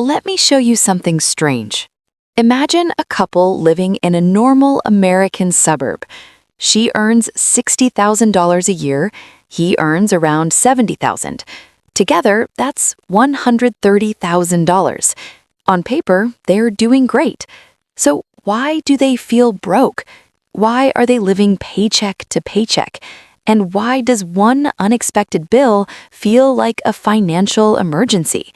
let me show you something strange. Imagine a couple living in a normal American suburb. She earns $60,000 a year. He earns around $70,000. Together, that's $130,000. On paper, they're doing great. So why do they feel broke? Why are they living paycheck to paycheck? And why does one unexpected bill feel like a financial emergency?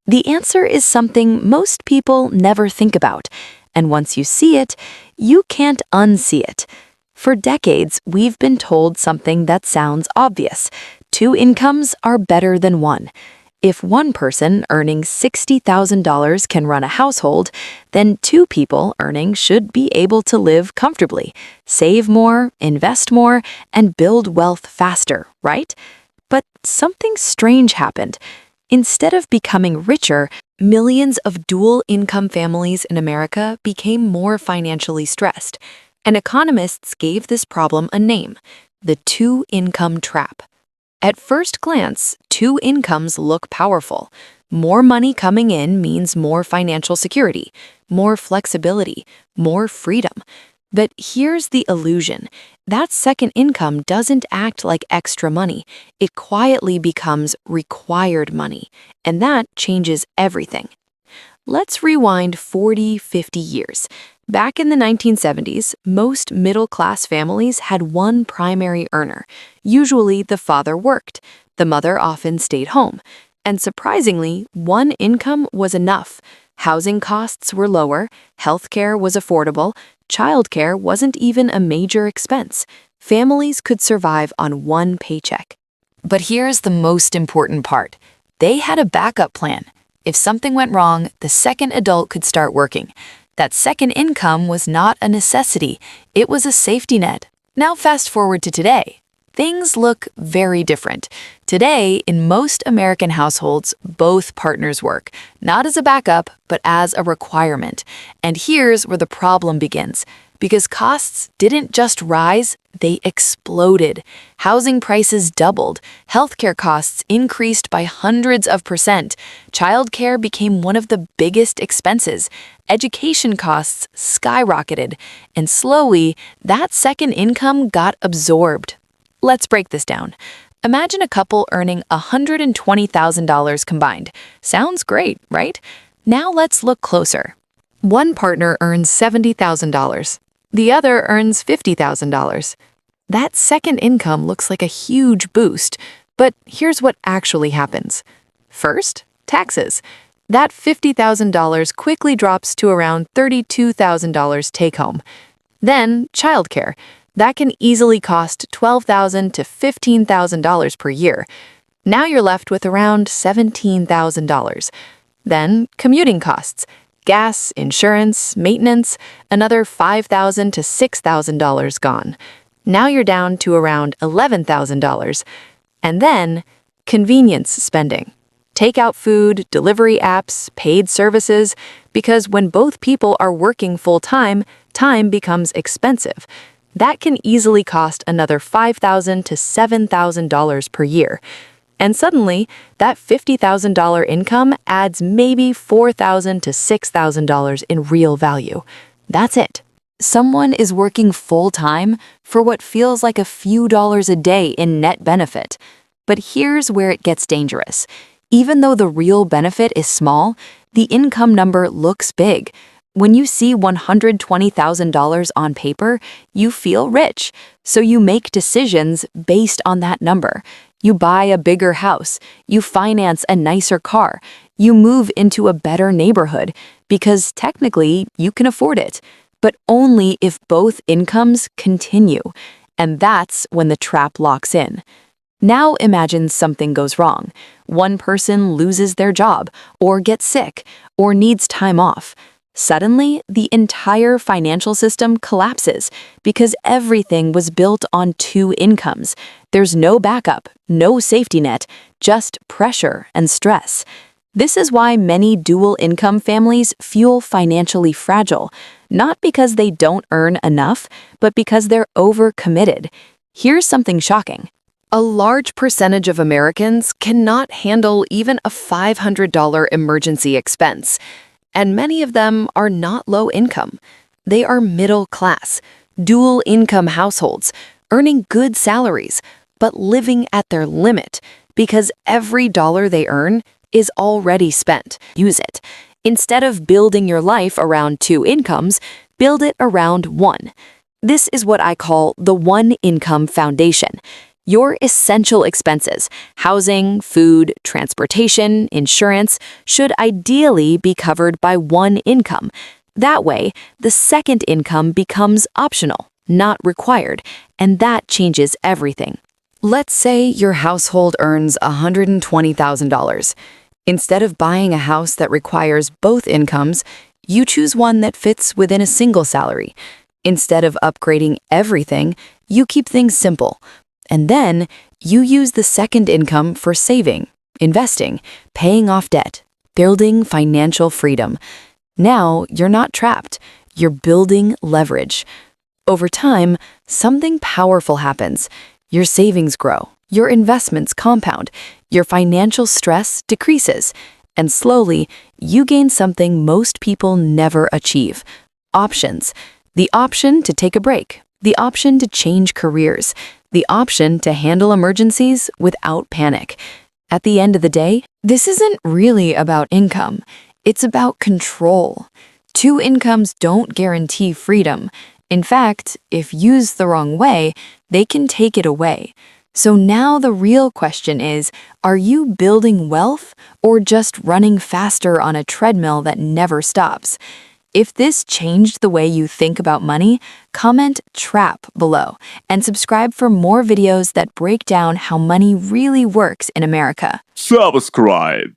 The answer is something most people never think about, and once you see it, you can't unsee it. For decades, we've been told something that sounds obvious. Two incomes are better than one. If one person earning $60,000 can run a household, then two people earning should be able to live comfortably, save more, invest more, and build wealth faster, right? But something strange happened. Instead of becoming richer, millions of dual-income families in America became more financially stressed, and economists gave this problem a name: the two-income trap. At first glance, two incomes look powerful. More money coming in means more financial security, more flexibility, more freedom. But here's the illusion. That second income doesn't act like extra money. It quietly becomes required money, and that changes everything. Let's rewind 40, 50 years. Back in the 1970s, most middle-class families had one primary earner. Usually, the father worked. The mother often stayed home. And surprisingly, one income was enough. Housing costs were lower, healthcare was affordable, childcare wasn't even a major expense. Families could survive on one paycheck. But here's the most important part. They had a backup plan. If something went wrong, the second adult could start working. That second income was not a necessity. It was a safety net. Now fast forward to today. Things look very different. Today, in most American households, both partners work, not as a backup, but as a requirement. And here's where the problem begins. Because costs didn't just rise, they exploded. Housing prices doubled. Healthcare costs increased by hundreds of %. Childcare became one of the biggest expenses. Education costs skyrocketed. And slowly, that second income got absorbed. Let's break this down. Imagine a couple earning $120,000 combined. Sounds great, right? Now let's look closer. One partner earns $70,000. The other earns $50,000. That second income looks like a huge boost, but here's what actually happens. First, taxes. That $50,000 quickly drops to around $32,000 take-home. Then, childcare. That can easily cost $12,000 to $15,000 per year. Now you're left with around $17,000. Then, commuting costs. Gas, insurance, maintenance, another $5,000 to $6,000 gone. Now you're down to around $11,000. And then, convenience spending. Takeout food, delivery apps, paid services, because when both people are working full-time, time becomes expensive. That can easily cost another $5,000 to $7,000 per year. And suddenly, that $50,000 income adds maybe $4,000 to $6,000 in real value. That's it. Someone is working full-time for what feels like a few dollars a day in net benefit. But here's where it gets dangerous. Even though the real benefit is small, the income number looks big. When you see $120,000 on paper, you feel rich, so you make decisions based on that number. You buy a bigger house, you finance a nicer car, you move into a better neighborhood, because technically you can afford it, but only if both incomes continue. And that's when the trap locks in. Now imagine something goes wrong. One person loses their job, or gets sick, or needs time off. Suddenly, the entire financial system collapses because everything was built on two incomes. There's no backup, no safety net, just pressure and stress. This is why many dual-income families feel financially fragile, not because they don't earn enough, but because they're overcommitted. Here's something shocking. A large percentage of Americans cannot handle even a $500 emergency expense, and many of them are not low income. They are middle class, dual income households, earning good salaries, but living at their limit because every dollar they earn is already spent. Use it. Instead of building your life around two incomes, build it around one. This is what I call the one income foundation. Your essential expenses, housing, food, transportation, insurance, should ideally be covered by one income. That way, the second income becomes optional, not required, and that changes everything. Let's say your household earns $120,000. Instead of buying a house that requires both incomes, you choose one that fits within a single salary. Instead of upgrading everything, you keep things simple. And then you use the second income for saving, investing, paying off debt, building financial freedom. Now you're not trapped, you're building leverage. Over time, something powerful happens. Your savings grow, your investments compound, your financial stress decreases, and slowly you gain something most people never achieve: options. The option to take a break, the option to change careers, the option to handle emergencies without panic. At the end of the day, this isn't really about income. It's about control. Two incomes don't guarantee freedom. In fact, if used the wrong way, they can take it away. So now the real question is, are you building wealth or just running faster on a treadmill that never stops? If this changed the way you think about money, comment "trap" below and subscribe for more videos that break down how money really works in America. Subscribe.